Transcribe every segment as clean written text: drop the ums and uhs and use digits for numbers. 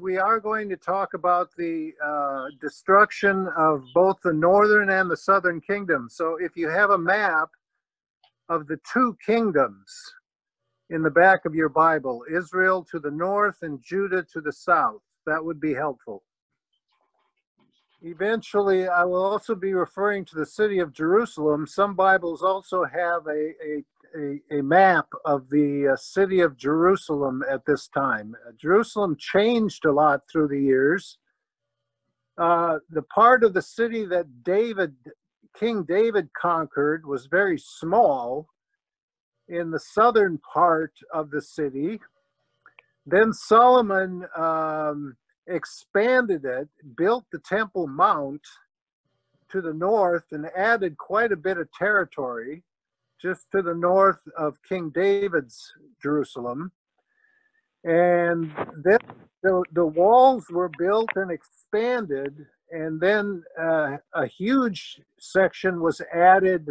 we are going to talk about the destruction of both the northern and the southern kingdom. So if you have a map of the two kingdoms in the back of your Bible, Israel to the north and Judah to the south, that would be helpful. Eventually, I will also be referring to the city of Jerusalem. Some Bibles also have a map of the city of Jerusalem at this time. Jerusalem changed a lot through the years. The part of the city that King David conquered was very small in the southern part of the city. Then Solomon expanded it, built the Temple Mount to the north, and added quite a bit of territory just to the north of King David's Jerusalem. And then the walls were built and expanded, and then a huge section was added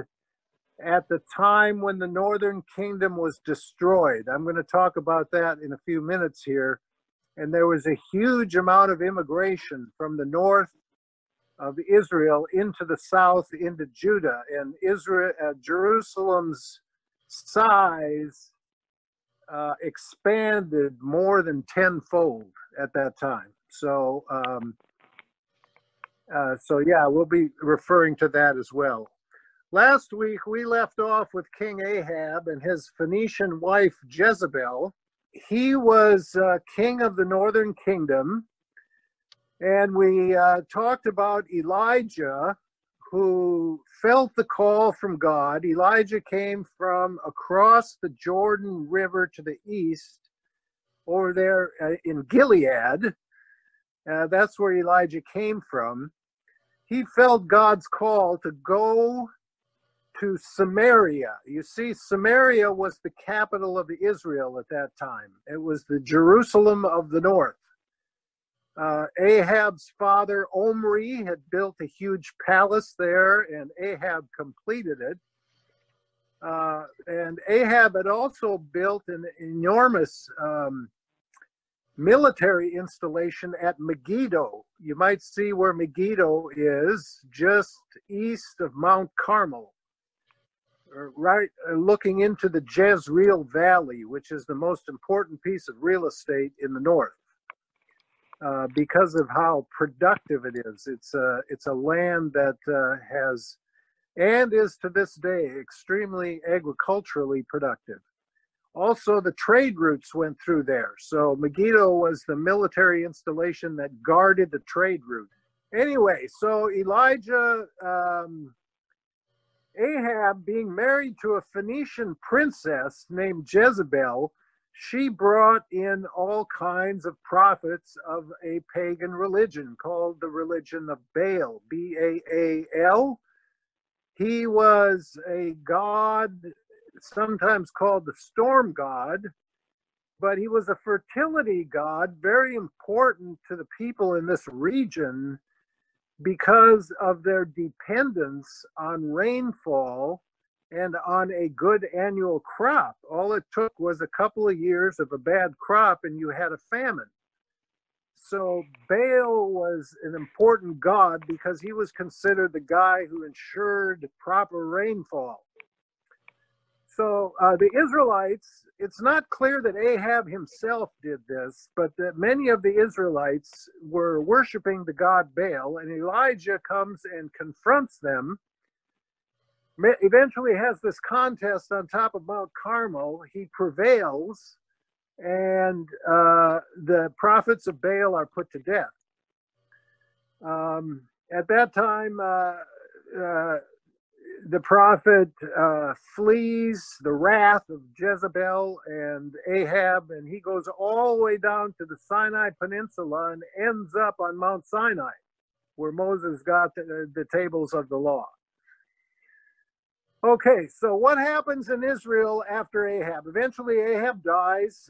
at the time when the northern kingdom was destroyed. I'm going to talk about that in a few minutes here. And there was a huge amount of immigration from the north of Israel into the south, into Judah, and Jerusalem's size expanded more than tenfold at that time. So yeah, we'll be referring to that as well. Last week, we left off with King Ahab and his Phoenician wife, Jezebel. He was king of the northern kingdom. And we talked about Elijah, who felt the call from God. Elijah came from across the Jordan River to the east, over there in Gilead. That's where Elijah came from. He felt God's call to go to Samaria. You see, Samaria was the capital of Israel at that time. It was the Jerusalem of the north. Ahab's father, Omri, had built a huge palace there, and Ahab completed it. And Ahab had also built an enormous military installation at Megiddo. You might see where Megiddo is, just east of Mount Carmel, right looking into the Jezreel Valley, which is the most important piece of real estate in the north. Because of how productive it is. It's a land that has, and is to this day, extremely agriculturally productive. Also, the trade routes went through there. So Megiddo was the military installation that guarded the trade route. Anyway, so Elijah, Ahab, being married to a Phoenician princess named Jezebel, she brought in all kinds of prophets of a pagan religion called the religion of Baal, B-A-A-L. He was a god, sometimes called the storm god, but he was a fertility god, very important to the people in this region because of their dependence on rainfall and on a good annual crop. All it took was a couple of years of a bad crop and you had a famine. So Baal was an important god because he was considered the guy who ensured proper rainfall. So the Israelites, it's not clear that Ahab himself did this, but that many of the Israelites were worshiping the god Baal, and Elijah comes and confronts them. Eventually has this contest on top of Mount Carmel. He prevails, and the prophets of Baal are put to death. At that time, the prophet flees the wrath of Jezebel and Ahab, and he goes all the way down to the Sinai Peninsula and ends up on Mount Sinai, where Moses got the tables of the law. Okay, so what happens in Israel after Ahab? Eventually Ahab dies.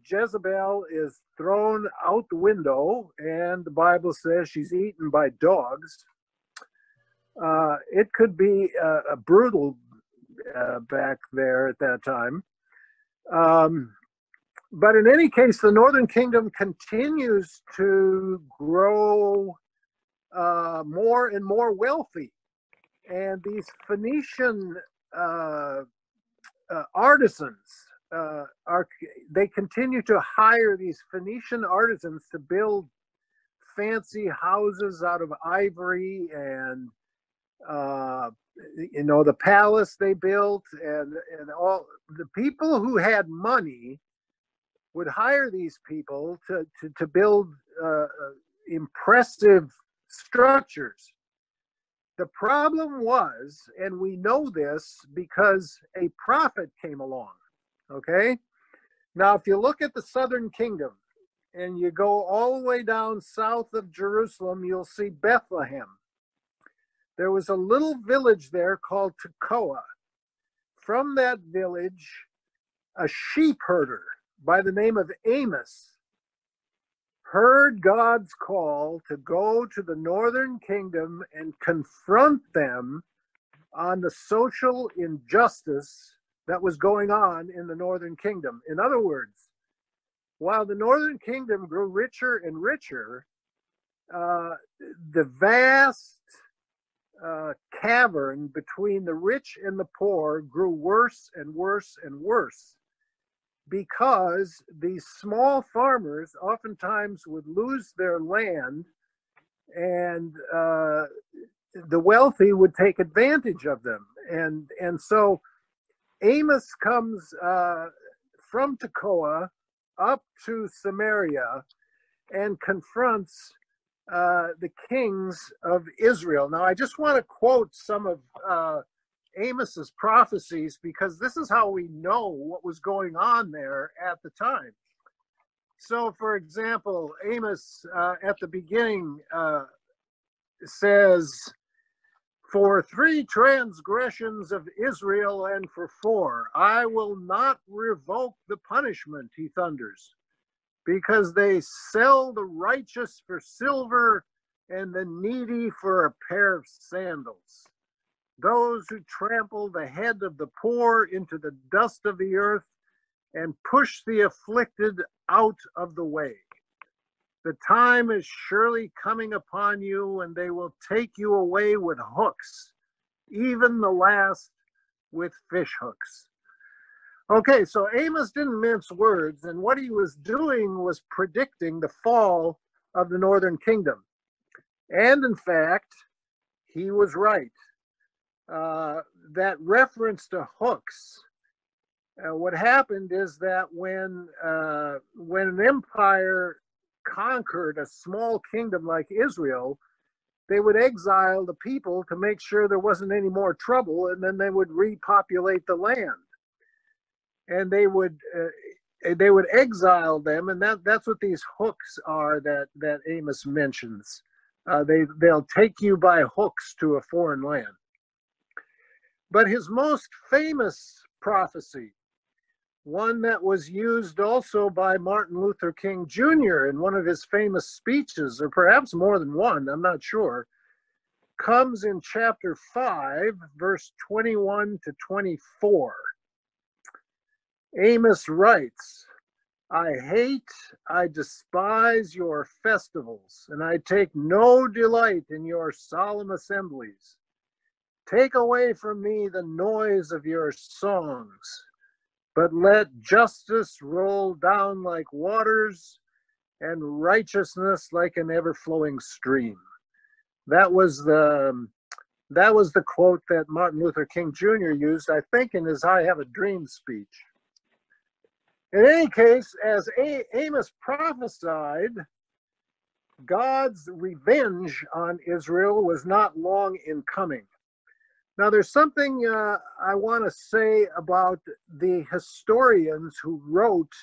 Jezebel is thrown out the window, and the Bible says she's eaten by dogs. It could be a brutal back there at that time. But in any case, the northern kingdom continues to grow more and more wealthy. And these Phoenician artisans they continue to hire these Phoenician artisans to build fancy houses out of ivory, and the palace they built, and all the people who had money would hire these people to build impressive structures. The problem was, and we know this because a prophet came along, okay? Now, if you look at the southern kingdom and you go all the way down south of Jerusalem, you'll see Bethlehem. There was a little village there called Tekoa. From that village, a sheep herder by the name of Amos heard God's call to go to the northern kingdom and confront them on the social injustice that was going on in the northern kingdom. In other words, while the northern kingdom grew richer and richer, the vast cavern between the rich and the poor grew worse and worse and worse, because these small farmers oftentimes would lose their land, and the wealthy would take advantage of them. And so Amos comes from Tekoa up to Samaria and confronts the kings of Israel. Now, I just want to quote some of Amos's prophecies, because this is how we know what was going on there at the time. So, for example, Amos at the beginning says, "For 3 transgressions of Israel and for 4, I will not revoke the punishment," he thunders, "because they sell the righteous for silver and the needy for a pair of sandals. Those who trample the head of the poor into the dust of the earth and push the afflicted out of the way. The time is surely coming upon you, and they will take you away with hooks, even the last with fish hooks." Okay, so Amos didn't mince words, and what he was doing was predicting the fall of the northern kingdom. And in fact, he was right. That reference to hooks, what happened is that when an empire conquered a small kingdom like Israel, they would exile the people to make sure there wasn't any more trouble, and then they would repopulate the land. And they would exile them, and that's what these hooks are that Amos mentions. They'll take you by hooks to a foreign land. But his most famous prophecy, one that was used also by Martin Luther King Jr. in one of his famous speeches, or perhaps more than one, I'm not sure, comes in chapter 5, verse 21 to 24. Amos writes, I despise your festivals, and I take no delight in your solemn assemblies. Take away from me the noise of your songs, but let justice roll down like waters and righteousness like an ever-flowing stream. That was the quote that Martin Luther King Jr. used, I think, in his I Have a Dream speech. In any case, as Amos prophesied, God's revenge on Israel was not long in coming. Now, there's something I want to say about the historians who wrote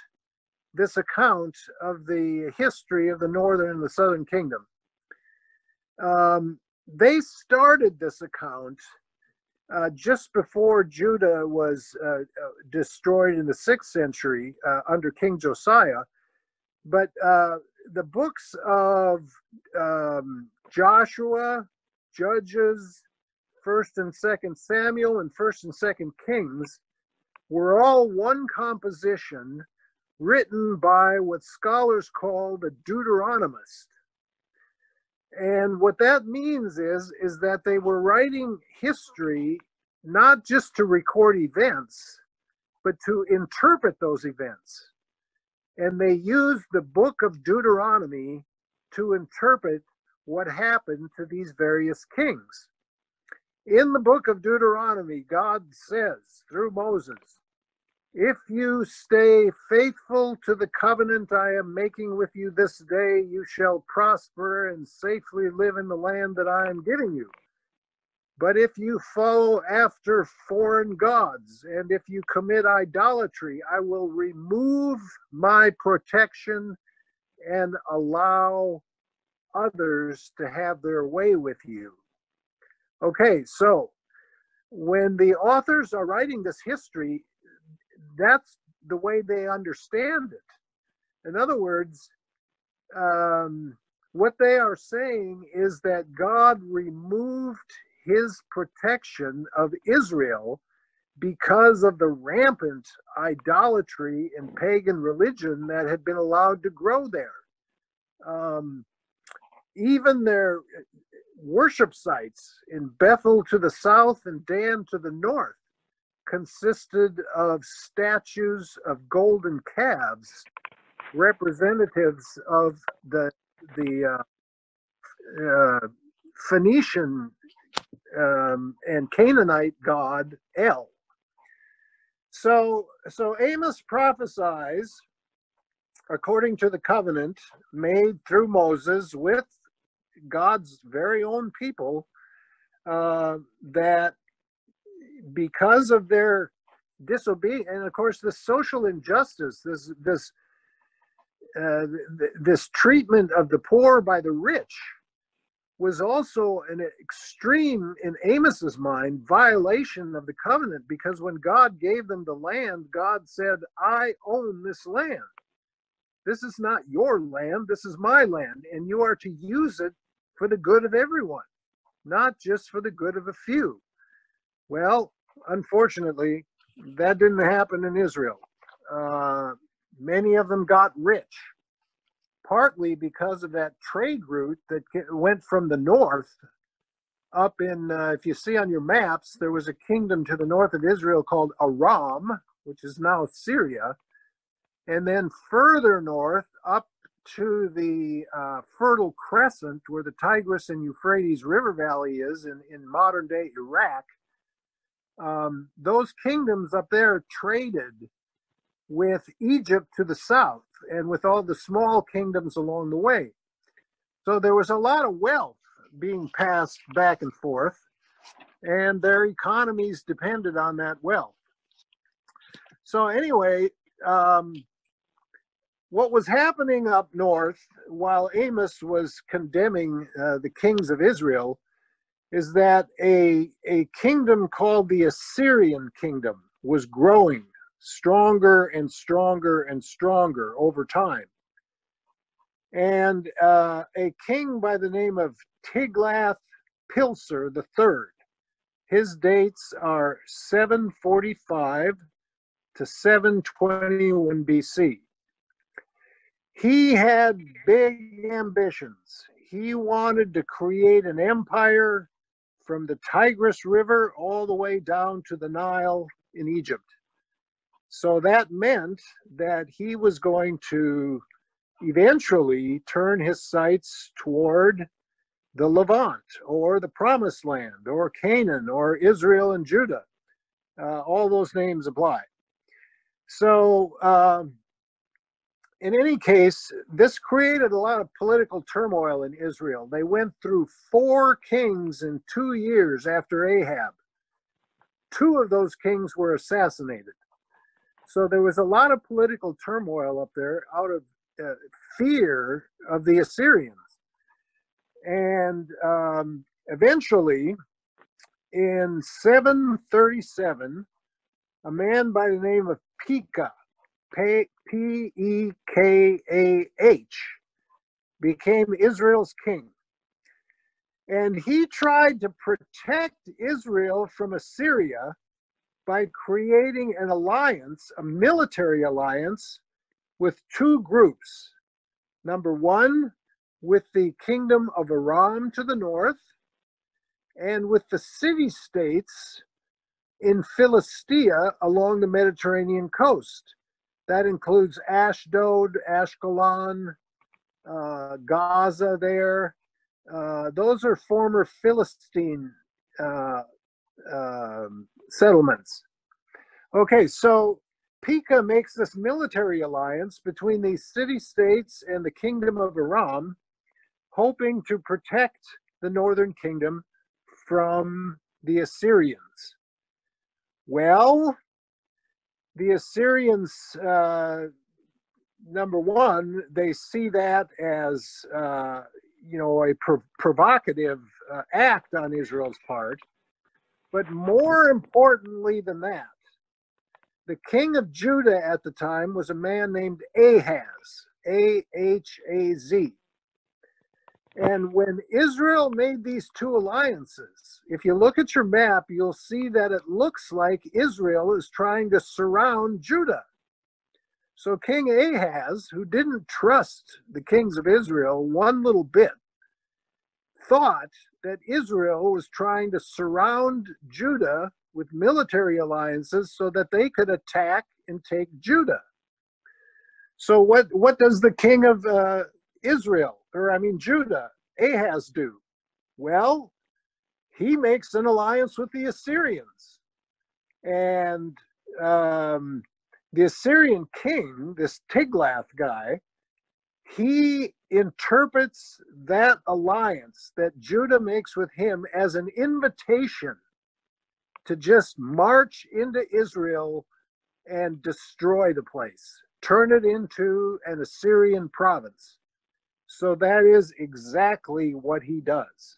this account of the history of the northern and the southern kingdom. They started this account just before Judah was destroyed in the 6th century under King Josiah. But the books of Joshua, Judges, 1st and 2nd Samuel, and 1st and 2nd Kings were all one composition written by what scholars call the Deuteronomist. And what that means is that they were writing history not just to record events, but to interpret those events. And they used the book of Deuteronomy to interpret what happened to these various kings. In the book of Deuteronomy, God says through Moses, if you stay faithful to the covenant I am making with you this day, you shall prosper and safely live in the land that I am giving you. But if you follow after foreign gods, and if you commit idolatry, I will remove my protection and allow others to have their way with you. Okay, so when the authors are writing this history, that's the way they understand it. In other words, what they are saying is that God removed his protection of Israel because of the rampant idolatry and pagan religion that had been allowed to grow there. Even their worship sites in Bethel to the south and Dan to the north consisted of statues of golden calves, representatives of the Phoenician and Canaanite god El. So Amos prophesies, according to the covenant made through Moses with God's very own people, that because of their disobedience, and of course the social injustice, this treatment of the poor by the rich, was also an extreme, in Amos's mind, violation of the covenant, because when God gave them the land, God said, I own this land. This is not your land, this is my land, and you are to use it for the good of everyone, not just for the good of a few. Well, unfortunately, that didn't happen in Israel. Many of them got rich, partly because of that trade route that went from the north up in, if you see on your maps, there was a kingdom to the north of Israel called Aram, which is now Syria, and then further north up to the Fertile Crescent, where the Tigris and Euphrates River Valley is in modern-day Iraq. Those kingdoms up there traded with Egypt to the south and with all the small kingdoms along the way. So there was a lot of wealth being passed back and forth, and their economies depended on that wealth. So anyway, what was happening up north while Amos was condemning the kings of Israel is that a kingdom called the Assyrian kingdom was growing stronger and stronger and stronger over time. And a king by the name of Tiglath-Pileser III, his dates are 745 to 721 BC. He had big ambitions. He wanted to create an empire from the Tigris River all the way down to the Nile in Egypt. So that meant that he was going to eventually turn his sights toward the Levant, or the Promised Land, or Canaan, or Israel and Judah. All those names apply. So in any case, this created a lot of political turmoil in Israel. They went through 4 kings in 2 years after Ahab. 2 of those kings were assassinated. So there was a lot of political turmoil up there out of fear of the Assyrians. And eventually, in 737, a man by the name of Pekah, P-E-K-A-H, became Israel's king. And he tried to protect Israel from Assyria by creating an alliance, a military alliance, with two groups. Number one, with the kingdom of Aram to the north, and with the city-states in Philistia along the Mediterranean coast. That includes Ashdod, Ashkelon, Gaza there. Those are former Philistine settlements. Okay, so Pekah makes this military alliance between these city-states and the kingdom of Aram, hoping to protect the northern kingdom from the Assyrians. Well, the Assyrians, number one, they see that as a provocative act on Israel's part. But more importantly than that, the king of Judah at the time was a man named Ahaz, A-H-A-Z. And when Israel made these two alliances, if you look at your map, you'll see that it looks like Israel is trying to surround Judah. So King Ahaz, who didn't trust the kings of Israel one little bit, thought that Israel was trying to surround Judah with military alliances so that they could attack and take Judah. So what does the king of Judah, Ahaz, do? Well, he makes an alliance with the Assyrians. And the Assyrian king, this Tiglath guy, he interprets that alliance that Judah makes with him as an invitation to just march into Israel and destroy the place, turn it into an Assyrian province. So that is exactly what he does.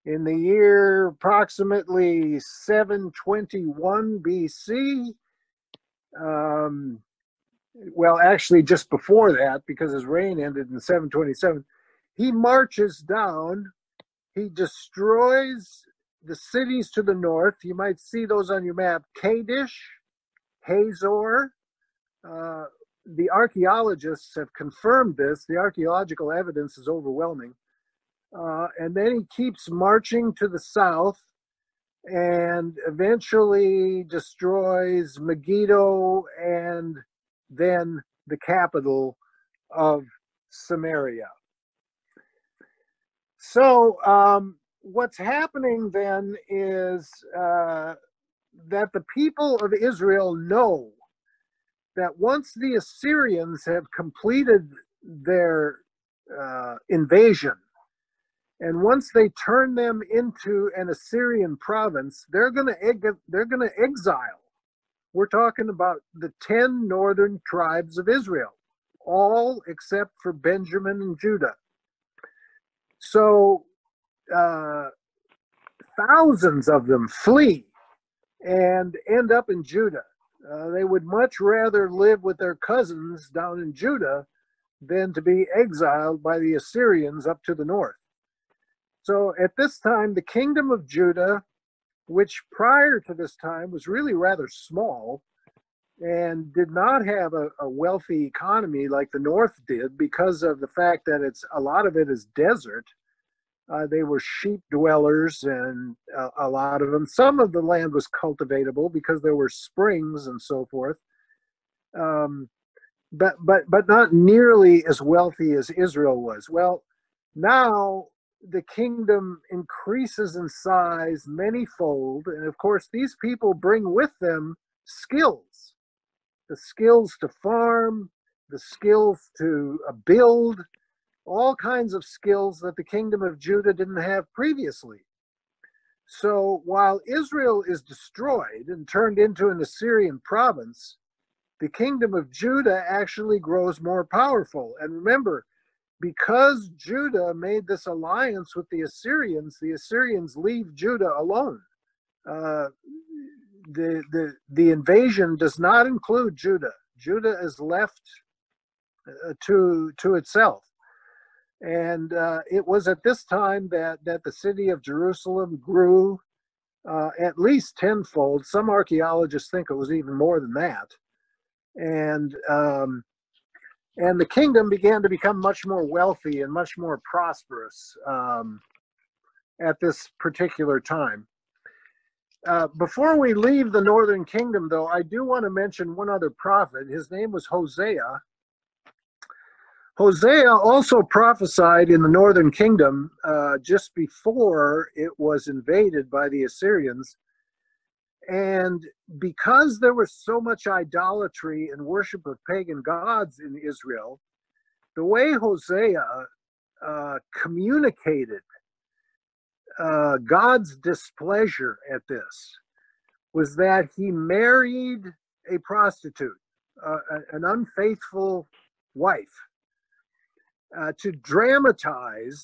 In the year approximately 721 BC, well, actually just before that, because his reign ended in 727, he marches down, he destroys the cities to the north. You might see those on your map: Kadesh, Hazor. The archaeologists have confirmed this. The archaeological evidence is overwhelming. And then he keeps marching to the south and eventually destroys Megiddo and then the capital of Samaria. So what's happening then is that the people of Israel know that once the Assyrians have completed their invasion, and once they turn them into an Assyrian province, they're going to exile. We're talking about the 10 northern tribes of Israel, all except for Benjamin and Judah. So thousands of them flee and end up in Judah. They would much rather live with their cousins down in Judah than to be exiled by the Assyrians up to the north. So at this time, the kingdom of Judah, which prior to this time was really rather small and did not have a wealthy economy like the north did, because of the fact that a lot of it is desert. They were sheep dwellers, and a lot of them. Some of the land was cultivatable because there were springs and so forth, but not nearly as wealthy as Israel was. Well, now the kingdom increases in size manyfold, and of course these people bring with them skills, the skills to farm, the skills to build, all kinds of skills that the kingdom of Judah didn't have previously. So while Israel is destroyed and turned into an Assyrian province, the kingdom of Judah actually grows more powerful. And remember, because Judah made this alliance with the Assyrians leave Judah alone. The invasion does not include Judah. Judah is left to itself. And it was at this time that the city of Jerusalem grew at least tenfold. Some archaeologists think it was even more than that. And And the kingdom began to become much more wealthy and much more prosperous at this particular time. Before we leave the northern kingdom, though, I do want to mention one other prophet. His name was Hosea. Hosea also prophesied in the northern kingdom just before it was invaded by the Assyrians. And because there was so much idolatry and worship of pagan gods in Israel, the way Hosea communicated God's displeasure at this was that he married a prostitute, an unfaithful wife, to dramatize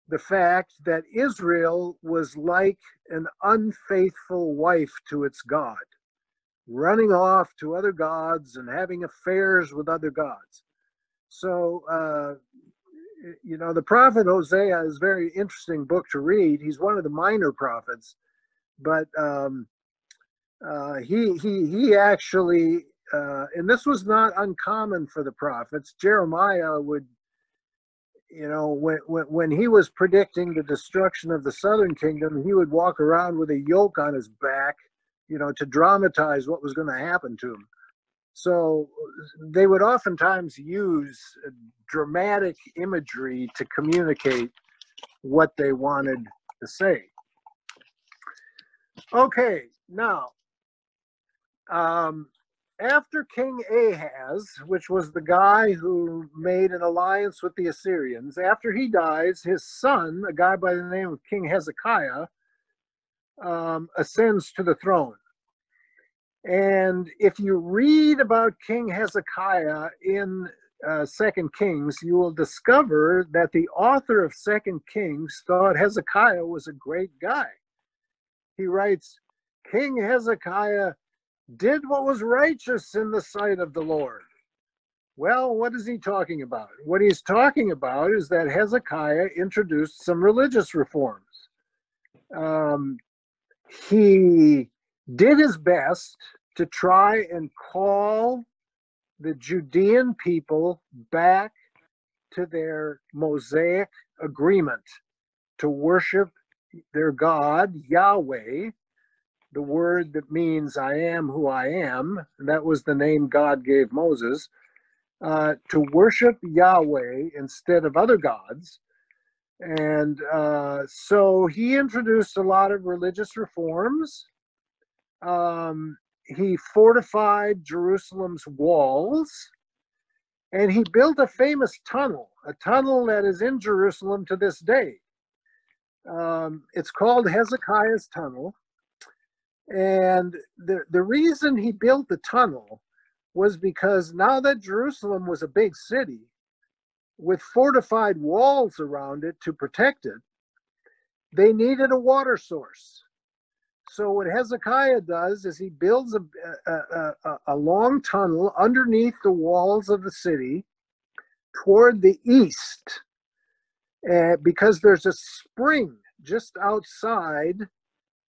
the fact that Israel was like an unfaithful wife to its God, running off to other gods and having affairs with other gods. So, you know, the prophet Hosea is a very interesting book to read. He's one of the minor prophets, but he actually, and this was not uncommon for the prophets. Jeremiah would, you know, when he was predicting the destruction of the southern kingdom, he would walk around with a yoke on his back, you know, to dramatize what was going to happen to him. So they would oftentimes use dramatic imagery to communicate what they wanted to say. Okay, now, after King Ahaz, which was the guy who made an alliance with the Assyrians, after he dies, his son, a guy by the name of King Hezekiah, ascends to the throne. And if you read about King Hezekiah in 2 Kings, you will discover that the author of 2 Kings thought Hezekiah was a great guy. He writes, King Hezekiah did what was righteous in the sight of the Lord. Well, what is he talking about? What he's talking about is that Hezekiah introduced some religious reforms. He did his best to try and call the Judean people back to their Mosaic agreement to worship their God, Yahweh, the word that means I am who I am. And that was the name God gave Moses, to worship Yahweh instead of other gods. And so he introduced a lot of religious reforms. He fortified Jerusalem's walls, and he built a famous tunnel, a tunnel that is in Jerusalem to this day. It's called Hezekiah's Tunnel. And the reason he built the tunnel was because now that Jerusalem was a big city with fortified walls around it to protect it, they needed a water source. So what Hezekiah does is he builds a long tunnel underneath the walls of the city toward the east, because there's a spring just outside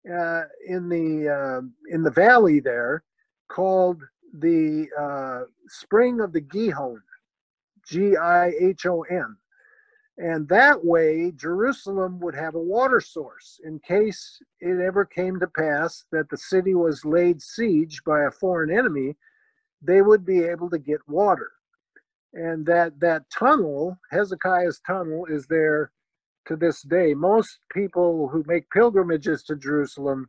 in the valley there called the Spring of the Gihon, Gihon. And that way, Jerusalem would have a water source in case it ever came to pass that the city was laid siege by a foreign enemy. They would be able to get water. And that tunnel, Hezekiah's tunnel, is there to this day. Most people who make pilgrimages to Jerusalem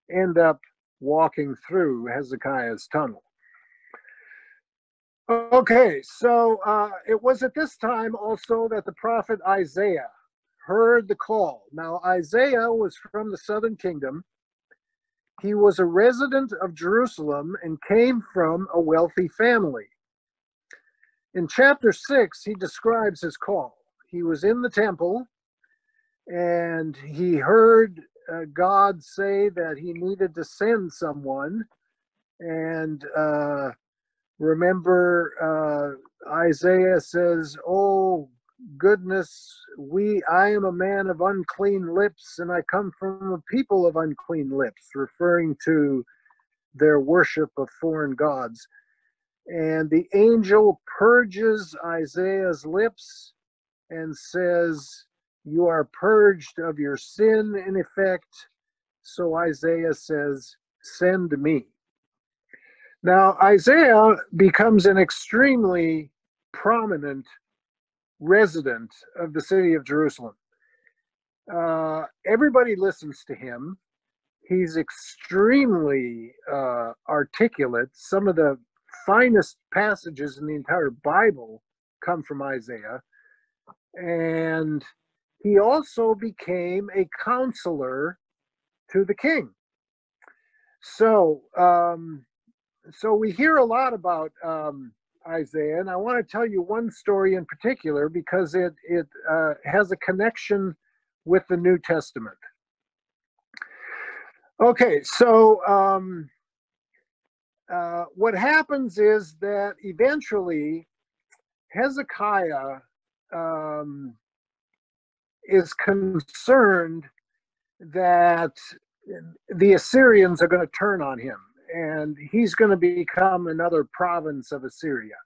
end up walking through Hezekiah's tunnel. Okay, so it was at this time also that the prophet Isaiah heard the call. Now, Isaiah was from the southern kingdom. He was a resident of Jerusalem and came from a wealthy family. In chapter 6, he describes his call. He was in the temple, and he heard God say that he needed to send someone. And remember, Isaiah says, "Oh goodness, I am a man of unclean lips, and I come from a people of unclean lips," referring to their worship of foreign gods. And the angel purges Isaiah's lips and says, "You are purged of your sin," in effect. So Isaiah says, "Send me." Now, Isaiah becomes an extremely prominent resident of the city of Jerusalem. Everybody listens to him. He's extremely articulate. Some of the finest passages in the entire Bible come from Isaiah. And he also became a counselor to the king. So, so we hear a lot about Isaiah, and I want to tell you one story in particular because it has a connection with the New Testament. Okay, so what happens is that eventually Hezekiah is concerned that the Assyrians are going to turn on him, and he's going to become another province of Assyria.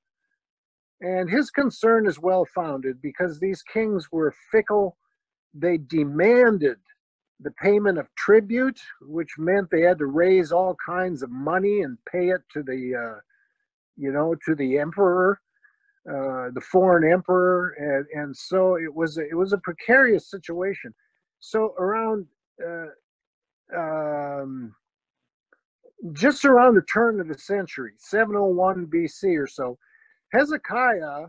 And his concern is well-founded because these kings were fickle. They demanded the payment of tribute, which meant they had to raise all kinds of money and pay it to the, to the emperor, the foreign emperor, and so it was a precarious situation. So around just around the turn of the century, 701 BC or so, Hezekiah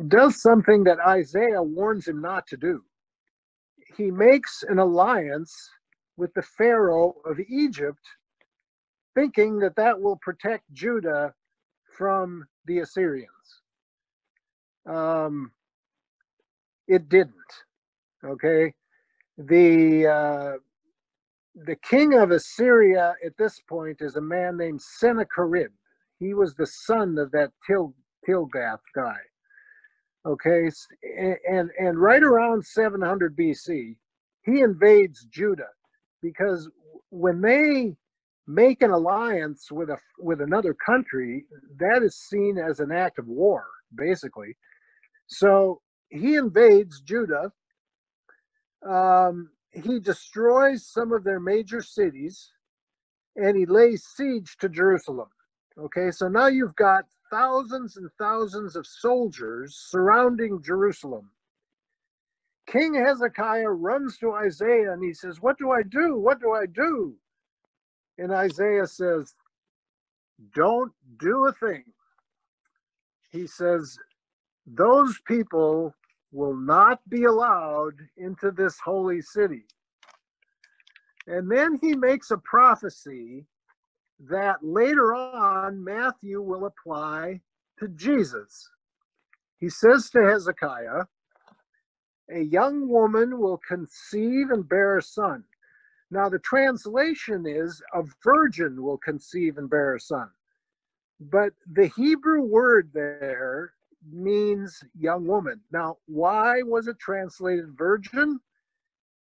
does something that Isaiah warns him not to do. He makes an alliance with the Pharaoh of Egypt, thinking that that will protect Judah from the Assyrians. It didn't. Okay, the king of Assyria at this point is a man named Sennacherib. He was the son of that Tilgath guy. Okay, and right around 700 BC, he invades Judah because when they make an alliance with another country, that is seen as an act of war, basically. So he invades Judah. He destroys some of their major cities, and he lays siege to Jerusalem. Okay, so now you've got thousands and thousands of soldiers surrounding Jerusalem. King Hezekiah runs to Isaiah and he says, "What do I do? What do I do?" And Isaiah says, "Don't do a thing." He says, "Those people will not be allowed into this holy city." And then he makes a prophecy that later on Matthew will apply to Jesus. He says to Hezekiah, "A young woman will conceive and bear a son." Now the translation is, "A virgin will conceive and bear a son." But the Hebrew word there means young woman. Now, why was it translated virgin?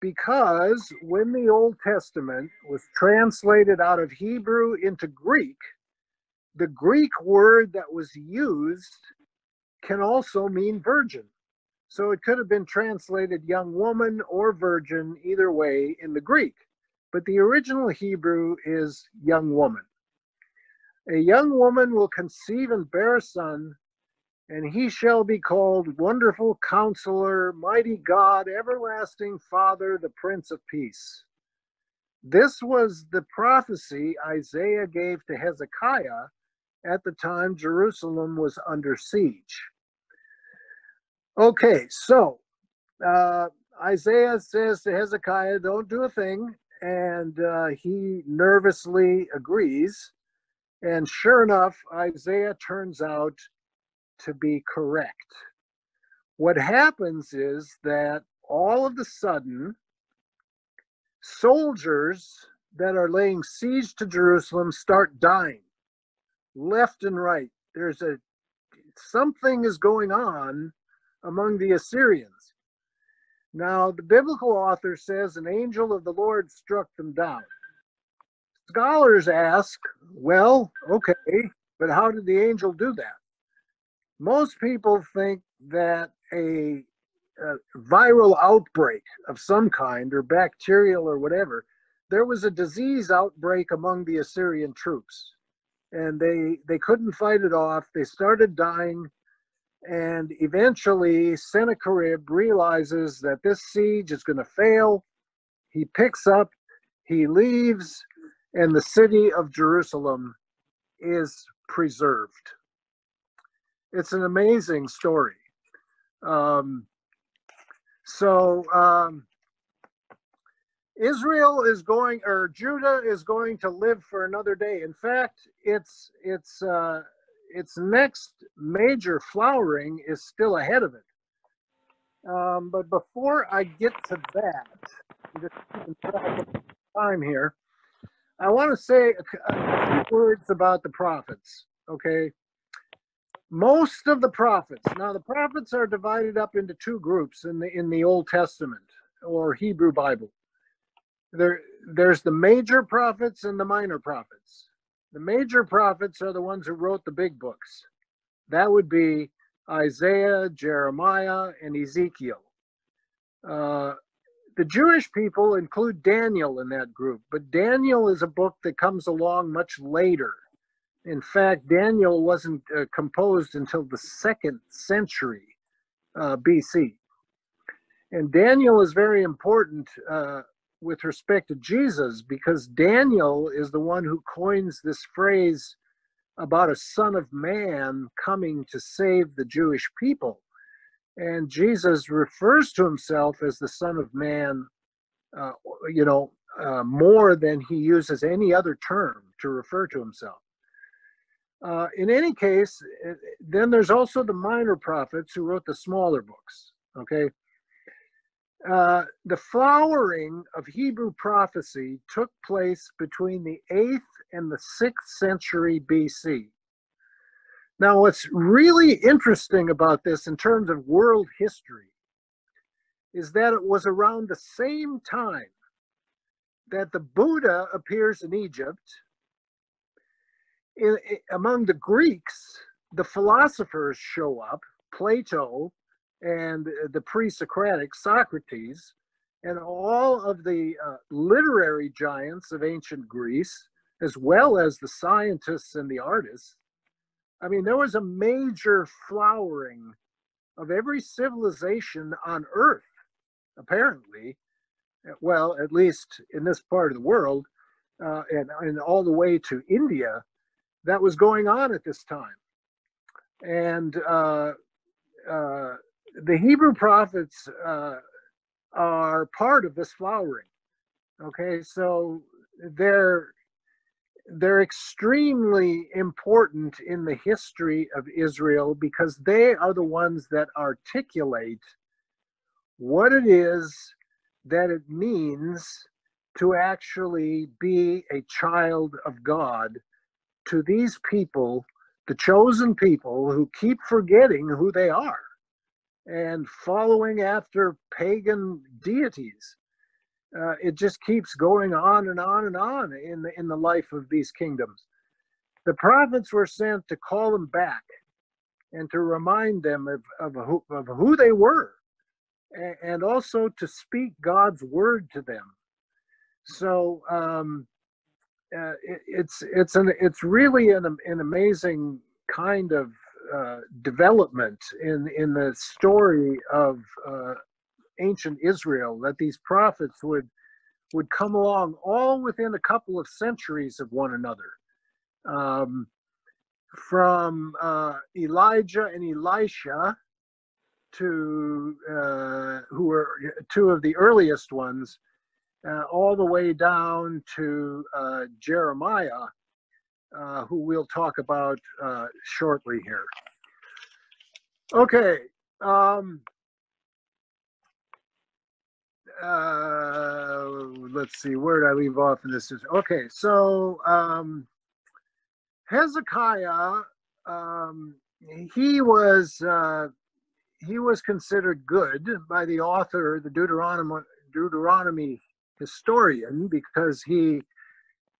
Because when the Old Testament was translated out of Hebrew into Greek, the Greek word that was used can also mean virgin. So it could have been translated young woman or virgin, either way in the Greek. But the original Hebrew is young woman. "A young woman will conceive and bear a son, and he shall be called Wonderful Counselor, Mighty God, Everlasting Father, the Prince of Peace." This was the prophecy Isaiah gave to Hezekiah at the time Jerusalem was under siege. Okay, so Isaiah says to Hezekiah, "Don't do a thing," and he nervously agrees. And sure enough, Isaiah turns out to be correct. What happens is that all of a sudden, soldiers that are laying siege to Jerusalem start dying left and right. Something is going on among the Assyrians. Now, the biblical author says an angel of the Lord struck them down. Scholars ask, well, okay, but how did the angel do that? Most people think that a viral outbreak of some kind, or bacterial or whatever, there was a disease outbreak among the Assyrian troops, and they couldn't fight it off. They started dying, and eventually Sennacherib realizes that this siege is going to fail. He picks up, he leaves, and the city of Jerusalem is preserved. It's an amazing story. Um, so Israel is going, or Judah is going to live for another day. In fact, its next major flowering is still ahead of it. But before I get to that, just keeping track of time here, I want to say a few words about the prophets. Okay. Most of the prophets. Now, the prophets are divided up into two groups in the Old Testament or Hebrew Bible. There's the major prophets and the minor prophets. The major prophets are the ones who wrote the big books. That would be Isaiah, Jeremiah, and Ezekiel. The Jewish people include Daniel in that group, but Daniel is a book that comes along much later. In fact, Daniel wasn't composed until the 2nd century BC. And Daniel is very important with respect to Jesus, because Daniel is the one who coins this phrase about a son of man coming to save the Jewish people. And Jesus refers to himself as the Son of Man, more than he uses any other term to refer to himself. In any case, then there's also the minor prophets who wrote the smaller books, okay? The flowering of Hebrew prophecy took place between the 8th and the 6th century BC. Now, what's really interesting about this in terms of world history is that it was around the same time that the Buddha appears in Egypt. Among the Greeks, the philosophers show up, Plato and the pre-Socratic Socrates, and all of the literary giants of ancient Greece, as well as the scientists and the artists. I mean, there was a major flowering of every civilization on Earth, apparently. Well, at least in this part of the world, and all the way to India, that was going on at this time. And the Hebrew prophets are part of this flowering. Okay, so they're extremely important in the history of Israel, because they are the ones that articulate what it is that it means to actually be a child of God to these people, the chosen people who keep forgetting who they are and following after pagan deities. It just keeps going on and on and on in the life of these kingdoms. The prophets were sent to call them back and to remind them of who they were, and also to speak God's word to them. So it's really an amazing kind of development in the story of ancient Israel, that these prophets would come along all within a couple of centuries of one another. From Elijah and Elisha, to who were two of the earliest ones, all the way down to Jeremiah, who we'll talk about shortly here. Okay. Let's see, where did I leave off in this? Okay, so Hezekiah, he was considered good by the author, the Deuteronomy historian, because he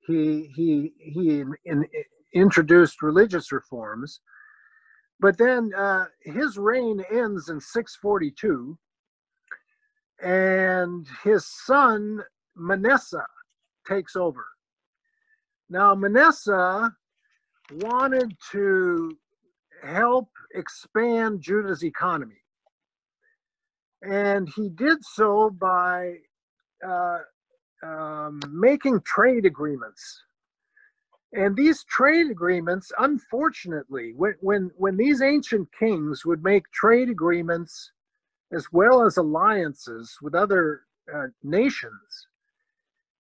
he introduced religious reforms. But then his reign ends in 642, and his son Manasseh takes over. Now, Manasseh wanted to help expand Judah's economy, and he did so by making trade agreements. And these trade agreements, unfortunately, when these ancient kings would make trade agreements as well as alliances with other nations,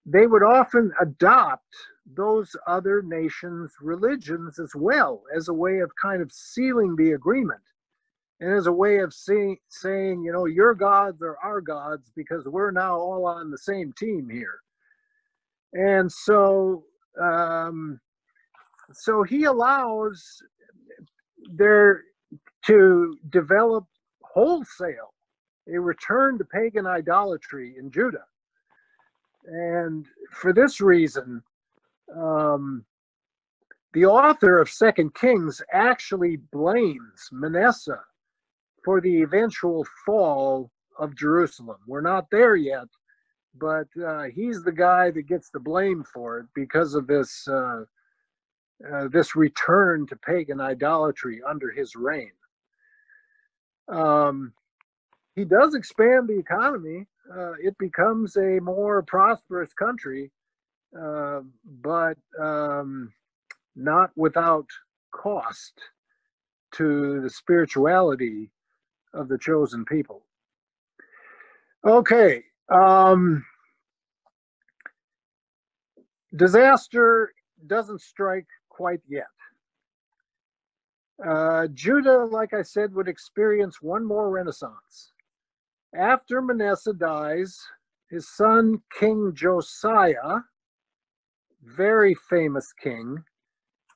they would often adopt those other nations' religions as well, as a way of kind of sealing the agreement, and as a way of saying, you know, your gods are our gods because we're now all on the same team here. And so he allows there to develop wholesale a return to pagan idolatry in Judah. And for this reason, the author of 2 Kings actually blames Manasseh for the eventual fall of Jerusalem. We're not there yet, but he's the guy that gets the blame for it because of this this return to pagan idolatry under his reign. He does expand the economy. It becomes a more prosperous country, but not without cost to the spirituality of the chosen people. Okay. Disaster doesn't strike quite yet. Judah, like I said, would experience one more renaissance. After Manasseh dies, his son, King Josiah, very famous king,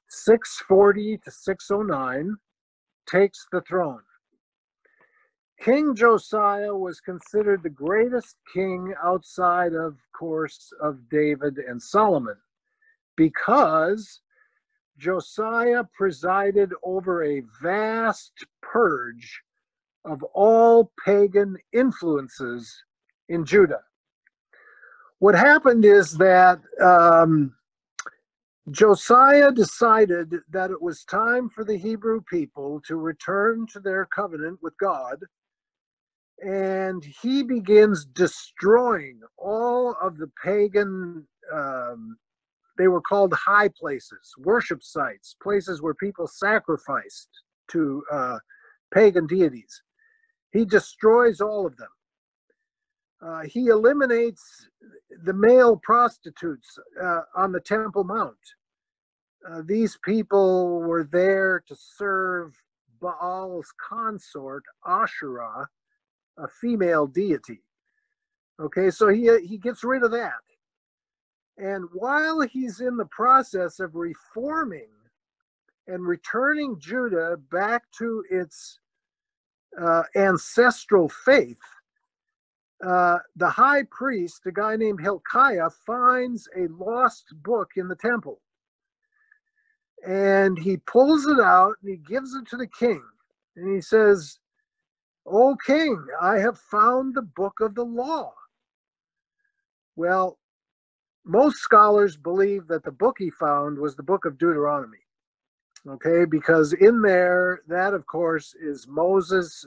640 to 609, takes the throne. King Josiah was considered the greatest king outside, of course, of David and Solomon, because Josiah presided over a vast purge of all pagan influences in Judah. What happened is that Josiah decided that it was time for the Hebrew people to return to their covenant with God, and he begins destroying all of the pagan, they were called high places, worship sites, places where people sacrificed to pagan deities. He destroys all of them. He eliminates the male prostitutes on the Temple Mount. These people were there to serve Baal's consort, Asherah, a female deity. Okay, so he gets rid of that. And while he's in the process of reforming and returning Judah back to its ancestral faith, the high priest, a guy named Hilkiah, finds a lost book in the temple. And he pulls it out and he gives it to the king. And he says, "O king, I have found the book of the law." Well, most scholars believe that the book he found was the book of Deuteronomy. Okay, because in there, that of course is Moses'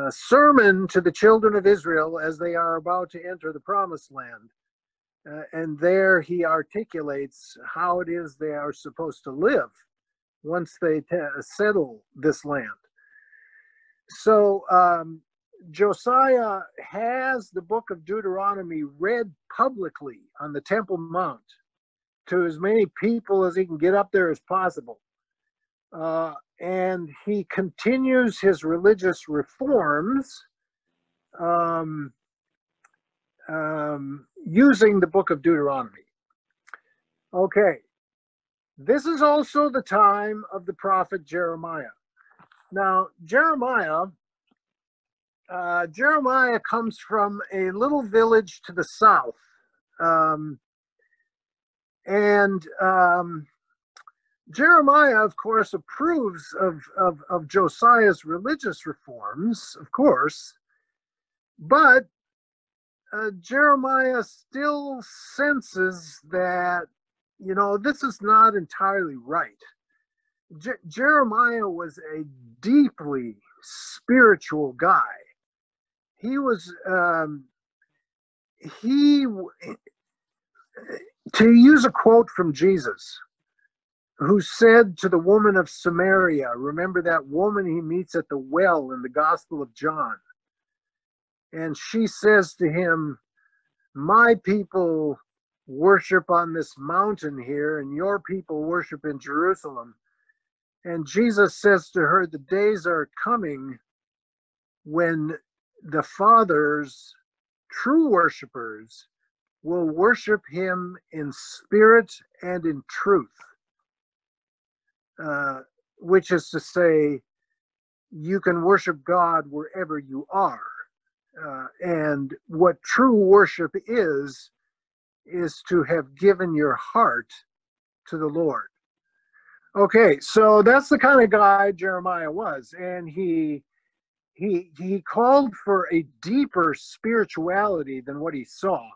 sermon to the children of Israel as they are about to enter the promised land. And there he articulates how it is they are supposed to live once they settle this land. So Josiah has the book of Deuteronomy read publicly on the Temple Mount to as many people as he can get up there as possible. And he continues his religious reforms using the book of Deuteronomy. Okay, this is also the time of the prophet Jeremiah. Now, Jeremiah comes from a little village to the south Um, and Jeremiah, of course, approves of Josiah's religious reforms, of course, but Jeremiah still senses that, this is not entirely right. Jeremiah was a deeply spiritual guy. He was, he, to use a quote from Jesus, who said to the woman of Samaria, remember that woman he meets at the well in the Gospel of John, and she says to him, my people worship on this mountain here, and your people worship in Jerusalem. And Jesus says to her, the days are coming when the Father's true worshipers will worship him in spirit and in truth. Which is to say, you can worship God wherever you are. And what true worship is to have given your heart to the Lord. Okay, so that's the kind of guy Jeremiah was, and he called for a deeper spirituality than what he saw.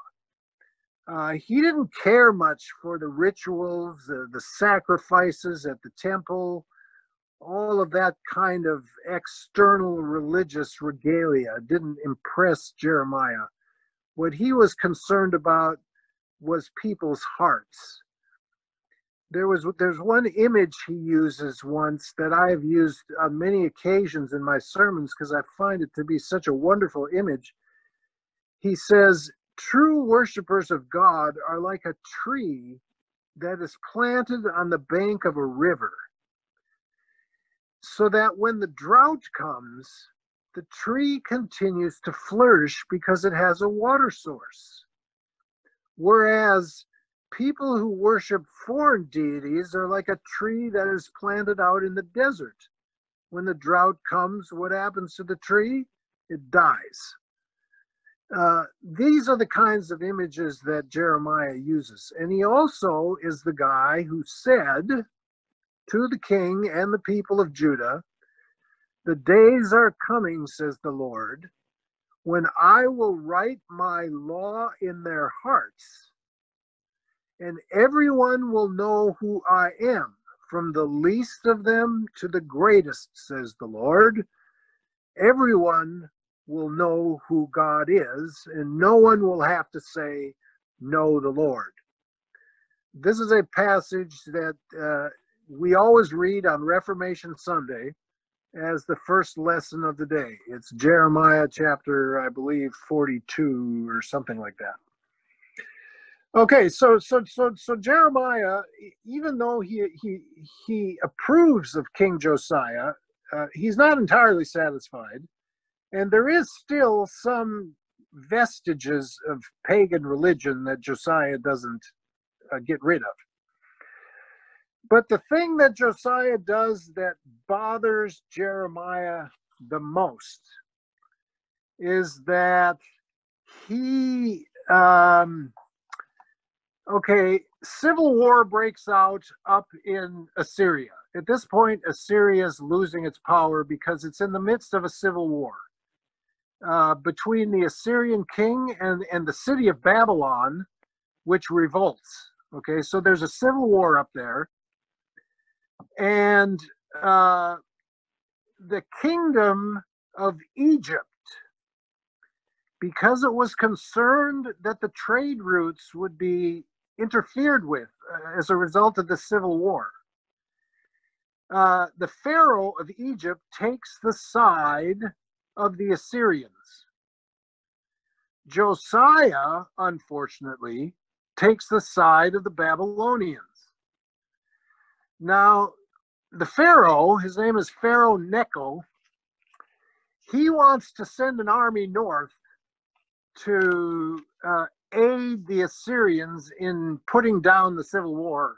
He didn't care much for the rituals, the sacrifices at the temple, all of that kind of external religious regalia didn't impress Jeremiah. What he was concerned about was people's hearts. There's one image he uses once that I have used on many occasions in my sermons because I find it to be such a wonderful image. He says, true worshipers of God are like a tree that is planted on the bank of a river, so that when the drought comes, the tree continues to flourish because it has a water source. Whereas people who worship foreign deities are like a tree that is planted out in the desert. When the drought comes, what happens to the tree? It dies. These are the kinds of images that Jeremiah uses. And he also is the guy who said to the king and the people of Judah, the days are coming, says the Lord, when I will write my law in their hearts, and everyone will know who I am, from the least of them to the greatest, says the Lord. Everyone will know who God is, and no one will have to say, know the Lord. This is a passage that we always read on Reformation Sunday as the first lesson of the day. It's Jeremiah chapter, I believe, 42 or something like that. Okay, so Jeremiah, even though he approves of King Josiah, he's not entirely satisfied, and there is still some vestiges of pagan religion that Josiah doesn't get rid of. But the thing that Josiah does that bothers Jeremiah the most is that he, civil war breaks out up in Assyria. At this point, Assyria is losing its power because it's in the midst of a civil war between the Assyrian king and the city of Babylon, which revolts. Okay, so there's a civil war up there. And the kingdom of Egypt, because it was concerned that the trade routes would be interfered with as a result of the civil war, the Pharaoh of Egypt takes the side of the Assyrians. Josiah, unfortunately, takes the side of the Babylonians. Now, the Pharaoh, his name is Pharaoh Necho, he wants to send an army north to aid the Assyrians in putting down the civil war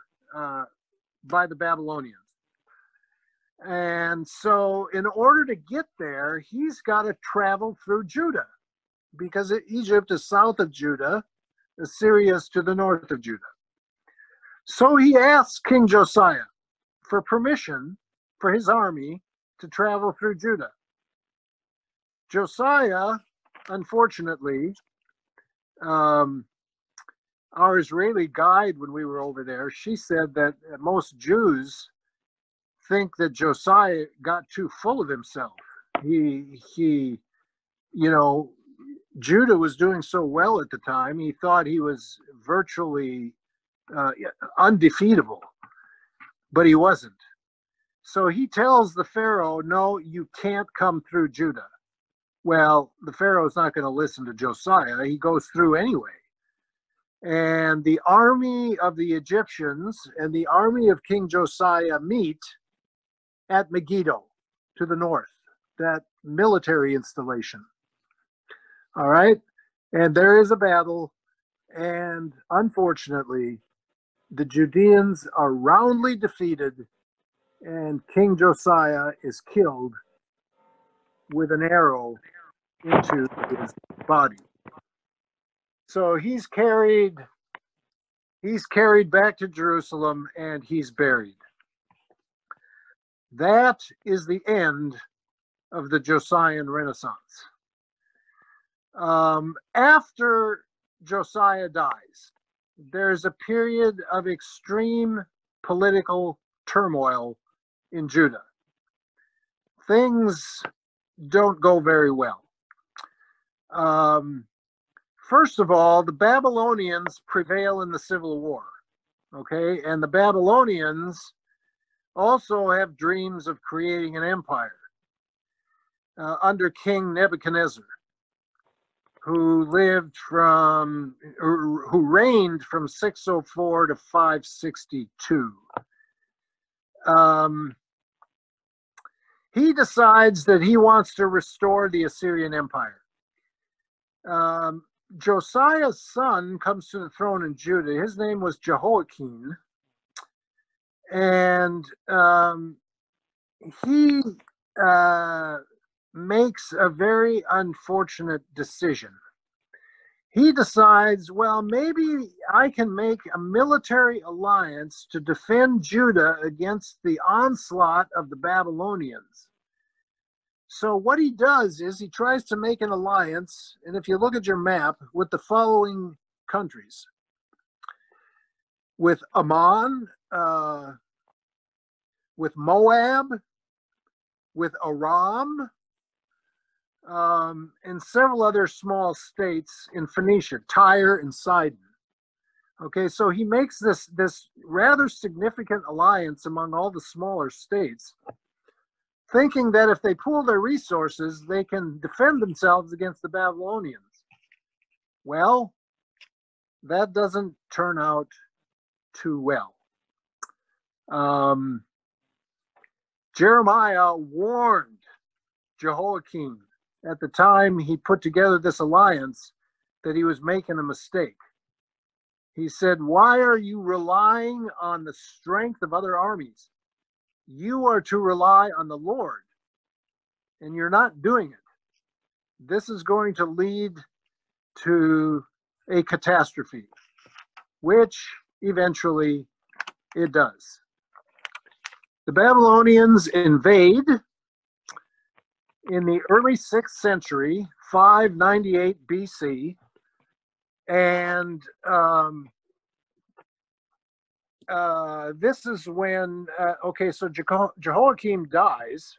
by the Babylonians. And so in order to get there, he's got to travel through Judah, because Egypt is south of Judah Assyria is to the north of Judah. So he asks King Josiah for permission for his army to travel through Judah. Josiah, unfortunately, our Israeli guide, when we were over there, she said that most Jews think that Josiah got too full of himself. He, Judah was doing so well at the time, he thought he was virtually undefeatable, but he wasn't. So he tells the Pharaoh, no, you can't come through Judah. Well, the Pharaoh's not going to listen to Josiah. He goes through anyway. And the army of the Egyptians and the army of King Josiah meet at Megiddo to the north, that military installation. All right. And there is a battle. And unfortunately, the Judeans are roundly defeated, and King Josiah is killed with an arrow into his body. So he's carried back to Jerusalem, and he's buried. That is the end of the Josiah Renaissance. After Josiah dies, there's a period of extreme political turmoil in Judah. Things don't go very well. First of all, the Babylonians prevail in the civil war, okay? And the Babylonians also have dreams of creating an empire under King Nebuchadnezzar, who reigned from 604 to 562. He decides that he wants to restore the Assyrian Empire. Josiah's son comes to the throne in Judah. His name was Jehoiakim, and he makes a very unfortunate decision. He decides, well, maybe I can make a military alliance to defend Judah against the onslaught of the Babylonians. So what he does is he tries to make an alliance, and if you look at your map, with the following countries. With Ammon, with Moab, with Aram, and several other small states in Phoenicia, Tyre and Sidon. Okay, so he makes this rather significant alliance among all the smaller states, thinking that if they pool their resources, they can defend themselves against the Babylonians. Well, that doesn't turn out too well. Jeremiah warned Jehoiakim at the time he put together this alliance that he was making a mistake. He said, why are you relying on the strength of other armies? You are to rely on the Lord, and you're not doing it. This is going to lead to a catastrophe, which eventually it does. The Babylonians invade in the early 6th century, 598 BC, and this is when, so Jehoiakim dies,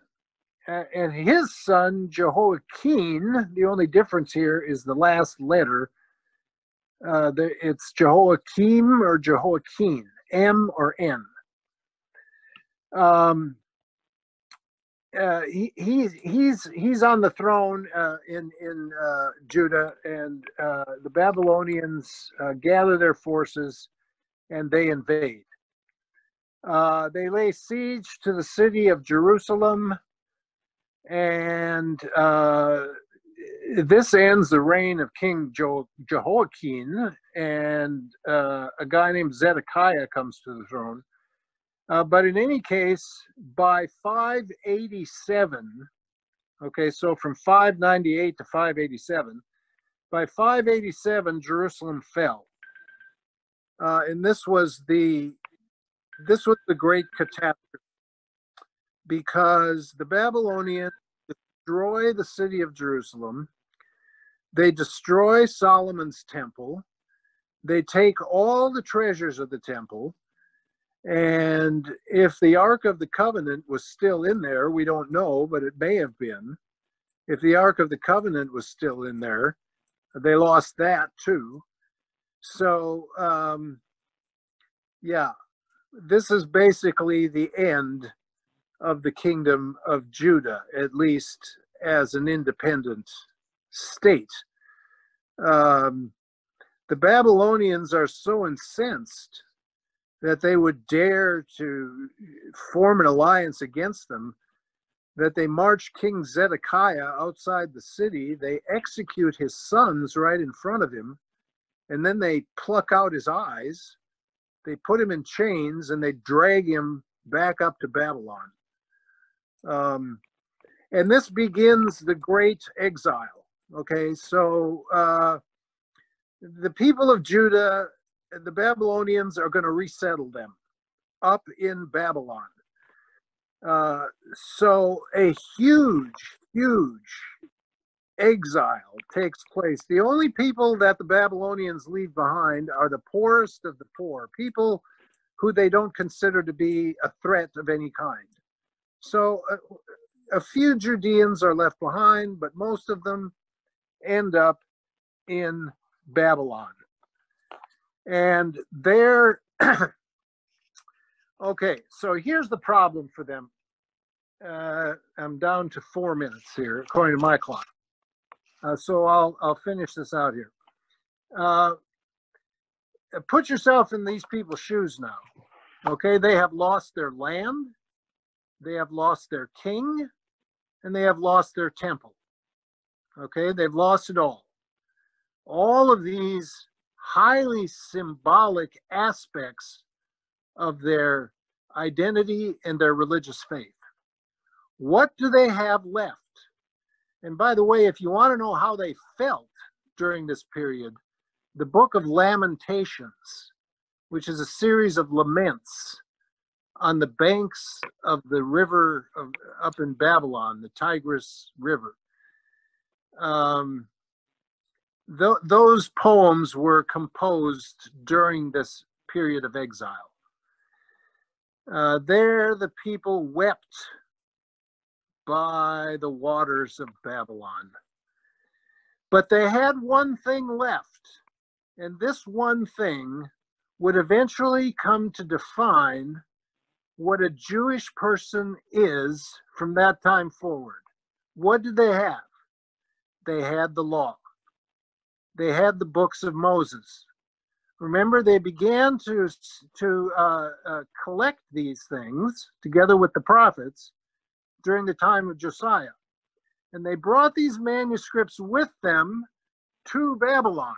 and his son Jehoiakim, the only difference here is the last letter. It's Jehoiakim or Jehoiakim, M or N. He's on the throne in Judah, and the Babylonians gather their forces and they invade. They lay siege to the city of Jerusalem, and this ends the reign of King Jehoiakim, and a guy named Zedekiah comes to the throne. But in any case, by 587, so from 598 to 587, by 587, Jerusalem fell. And this was the great catastrophe, because the Babylonians destroy the city of Jerusalem. They destroy Solomon's temple. They take all the treasures of the temple. And if the Ark of the Covenant was still in there, we don't know, but it may have been. If the Ark of the Covenant was still in there, they lost that too. So, yeah, this is basically the end of the kingdom of Judah, at least as an independent state. The Babylonians are so incensed that they would dare to form an alliance against them, that they march King Zedekiah outside the city. They execute his sons right in front of him, and then they pluck out his eyes. They put him in chains, and they drag him back up to Babylon. And this begins the great exile. Okay, so the people of Judah, the Babylonians are going to resettle them up in Babylon. So a huge exile takes place. The only people that the Babylonians leave behind are the poorest of the poor, people who they don't consider to be a threat of any kind. So a few Judeans are left behind, but most of them end up in Babylon. And they're, okay, so here's the problem for them. I'm down to 4 minutes here, according to my clock. So I'll finish this out here. Put yourself in these people's shoes now. Okay, they have lost their land, they have lost their king, and they have lost their temple. Okay, they've lost it all. All of these highly symbolic aspects of their identity and their religious faith. What do they have left? And by the way, if you want to know how they felt during this period, the book of Lamentations, which is a series of laments on the banks of the river up in Babylon, the Tigris River. Those poems were composed during this period of exile. There the people wept by the waters of Babylon. But they had one thing left, and this one thing would eventually come to define what a Jewish person is from that time forward. What did they have? They had the law. They had the books of Moses. Remember, they began to collect these things together with the prophets during the time of Josiah. And they brought these manuscripts with them to Babylon.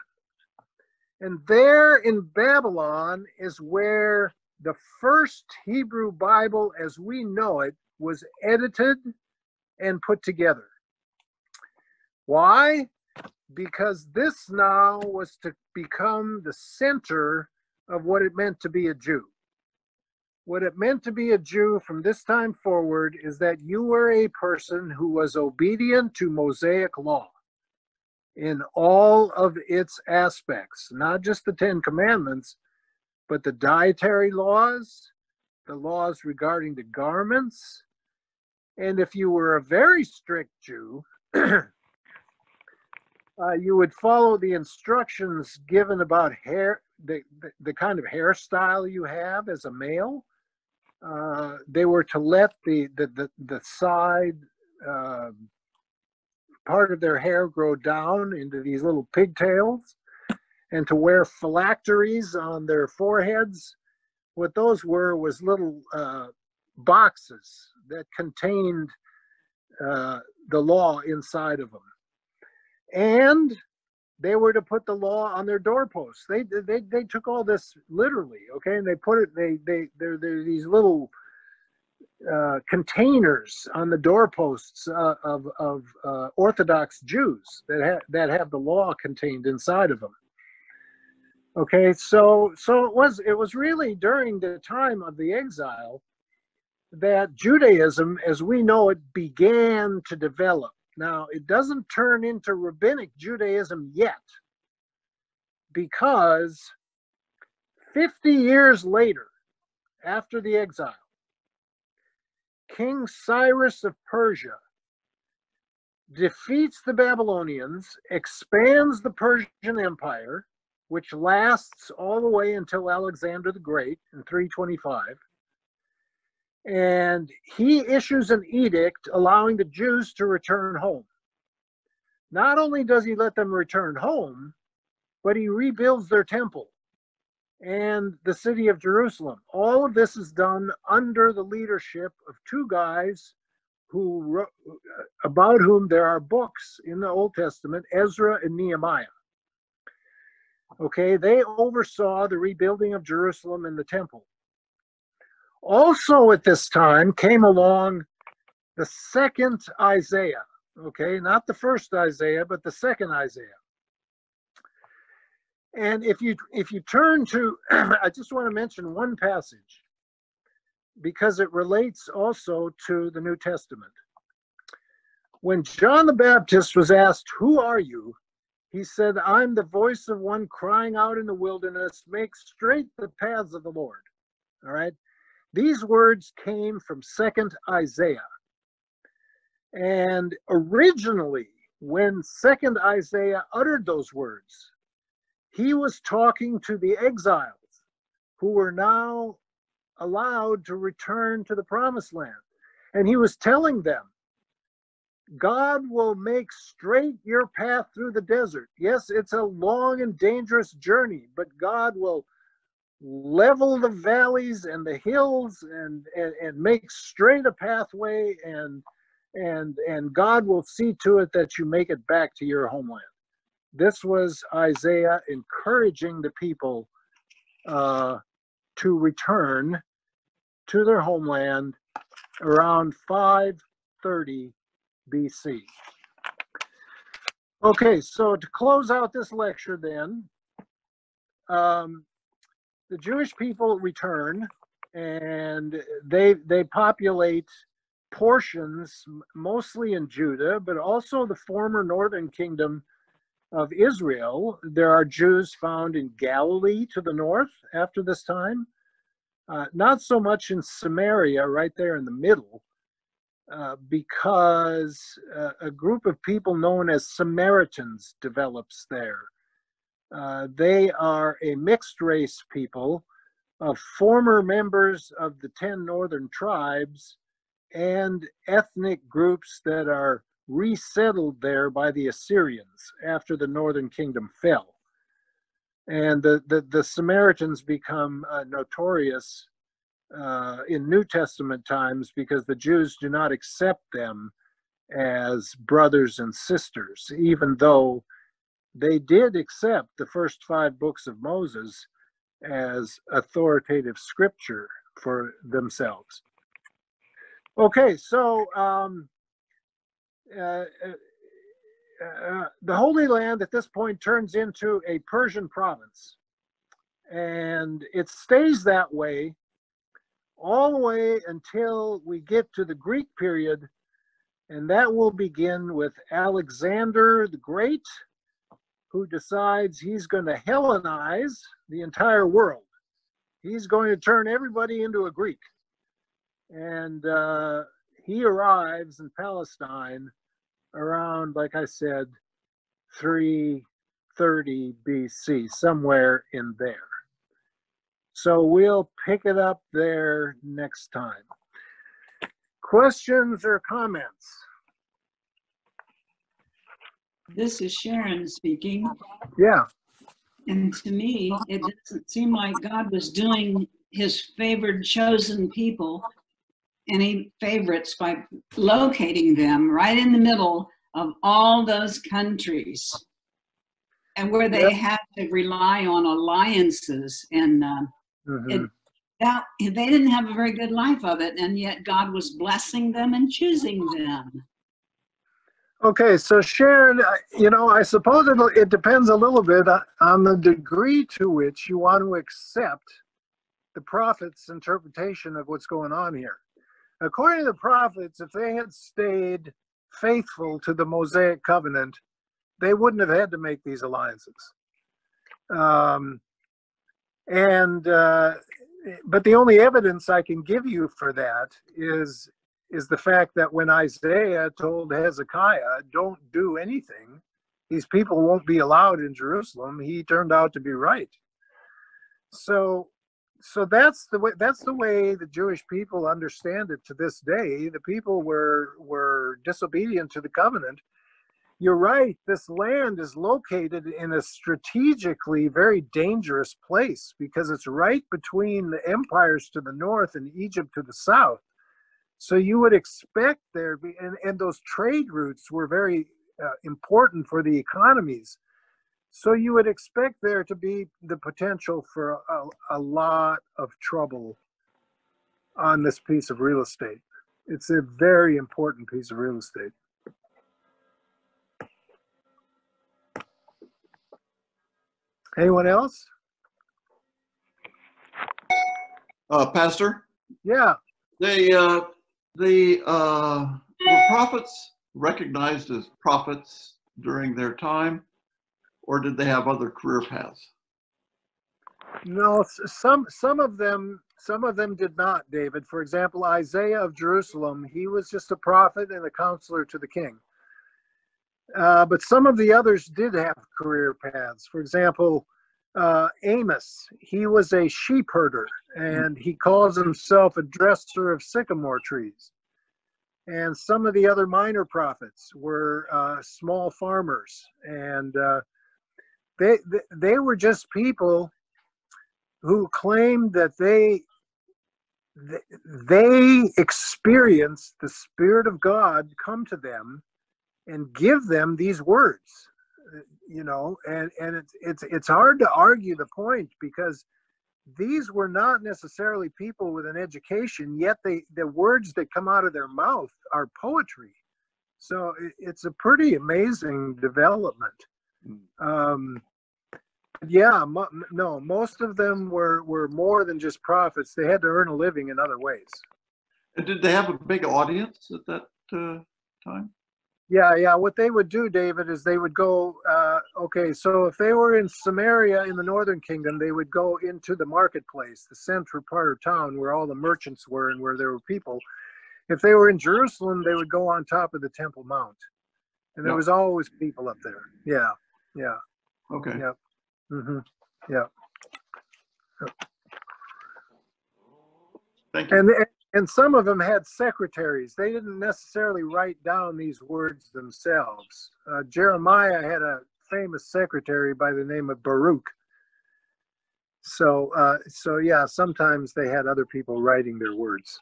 And there in Babylon is where the first Hebrew Bible as we know it was edited and put together. Why? Because this now was to become the center of what it meant to be a Jew. What it meant to be a Jew from this time forward is that you were a person who was obedient to Mosaic law in all of its aspects, not just the 10 Commandments, but the dietary laws, the laws regarding the garments. And if you were a very strict Jew, you would follow the instructions given about hair, the kind of hairstyle you have as a male. They were to let the side part of their hair grow down into these little pigtails, and to wear phylacteries on their foreheads. What those were was little boxes that contained the law inside of them. And they were to put the law on their doorposts. They took all this literally, okay? And they put it, they're these little containers on the doorposts of Orthodox Jews that have the law contained inside of them. Okay, so it was really during the time of the exile that Judaism, as we know it, began to develop. Now, it doesn't turn into rabbinic Judaism yet, because 50 years later, after the exile, King Cyrus of Persia defeats the Babylonians, expands the Persian Empire, which lasts all the way until Alexander the Great in 325. And he issues an edict allowing the Jews to return home. Not only does he let them return home, but he rebuilds their temple and the city of Jerusalem. All of this is done under the leadership of two guys about whom there are books in the Old Testament, Ezra and Nehemiah. Okay, they oversaw the rebuilding of Jerusalem and the temple. Also at this time came along the second Isaiah, okay, not the first Isaiah, but the second Isaiah. And if you turn to, I just want to mention one passage because it relates also to the New Testament. When John the Baptist was asked, "Who are you?" he said, "I'm the voice of one crying out in the wilderness, make straight the paths of the Lord." All right. These words came from second Isaiah. And originally, when second Isaiah uttered those words, he was talking to the exiles who were now allowed to return to the promised land. And he was telling them, God will make straight your path through the desert. Yes, it's a long and dangerous journey, but God will level the valleys and the hills and make straight a pathway, and God will see to it that you make it back to your homeland. This was Isaiah encouraging the people to return to their homeland around 530 BC. Okay, so to close out this lecture then, the Jewish people return, and they populate portions, mostly in Judah, but also the former northern kingdom of Israel. There are Jews found in Galilee to the north after this time, not so much in Samaria, right there in the middle, because a group of people known as Samaritans develops there. They are a mixed race people of former members of the 10 northern tribes and ethnic groups that are resettled there by the Assyrians after the northern kingdom fell. And the Samaritans become notorious in New Testament times because the Jews do not accept them as brothers and sisters, even though they did accept the first 5 books of Moses as authoritative scripture for themselves. Okay, so the Holy Land at this point turns into a Persian province, and it stays that way all the way until we get to the Greek period, and that will begin with Alexander the Great, who decides he's going to Hellenize the entire world. He's going to turn everybody into a Greek. And he arrives in Palestine around, like I said, 330 BC, somewhere in there. So we'll pick it up there next time. Questions or comments? This is Sharon speaking. Yeah. And to me, it doesn't seem like God was doing his favored chosen people any favorites by locating them right in the middle of all those countries, and where they had to rely on alliances, and they didn't have a very good life of it, and yet God was blessing them and choosing them. Okay, so Sharon, I suppose it depends a little bit on the degree to which you want to accept the prophet's interpretation of what's going on here. According to the prophets, if they had stayed faithful to the Mosaic covenant, they wouldn't have had to make these alliances. But the only evidence I can give you for that is the fact that when Isaiah told Hezekiah, don't do anything, these people won't be allowed in Jerusalem, he turned out to be right. So that's the way the Jewish people understand it to this day. The people were disobedient to the covenant. You're right, this land is located in a strategically very dangerous place because it's right between the empires to the north and Egypt to the south. So you would expect there be, and those trade routes were very important for the economies. So you would expect there to be the potential for a lot of trouble on this piece of real estate. It's a very important piece of real estate. Anyone else? Pastor? Yeah. Were prophets recognized as prophets during their time, or did they have other career paths? No, some of them did not, David. For example, Isaiah of Jerusalem, he was just a prophet and a counselor to the king. But some of the others did have career paths. For example, Amos, he was a sheep herder, and he calls himself a dresser of sycamore trees. And some of the other minor prophets were small farmers, and they were just people who claimed that they experienced the Spirit of God come to them and give them these words, and it's hard to argue the point because these were not necessarily people with an education, yet the words that come out of their mouth are poetry. So it's a pretty amazing development. Most of them were more than just prophets. They had to earn a living in other ways. And did they have a big audience at that time? Yeah. What they would do, David, is they would go, so if they were in Samaria in the northern kingdom, they would go into the marketplace, the central part of town where all the merchants were and where there were people. If they were in Jerusalem, they would go on top of the Temple Mount. And there was always people up there. Yeah. Okay. Yep. Mm-hmm. Yeah. Thank you. And some of them had secretaries. They didn't necessarily write down these words themselves. Jeremiah had a famous secretary by the name of Baruch. So yeah, sometimes they had other people writing their words.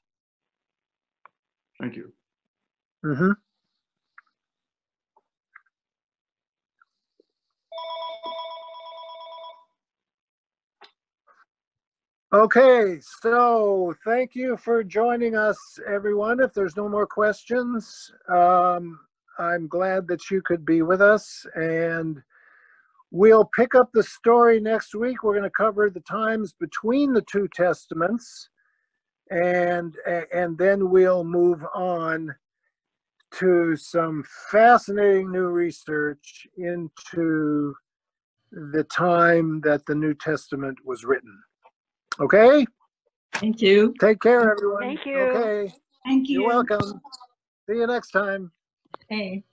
Thank you. Mm-hmm. Okay, so thank you for joining us, everyone. If there's no more questions, I'm glad that you could be with us, and we'll pick up the story next week. We're going to cover the times between the two testaments, and then we'll move on to some fascinating new research into the time that the New Testament was written. Okay? Thank you. Take care, everyone. Thank you. Okay. Thank you. You're welcome. See you next time. Hey.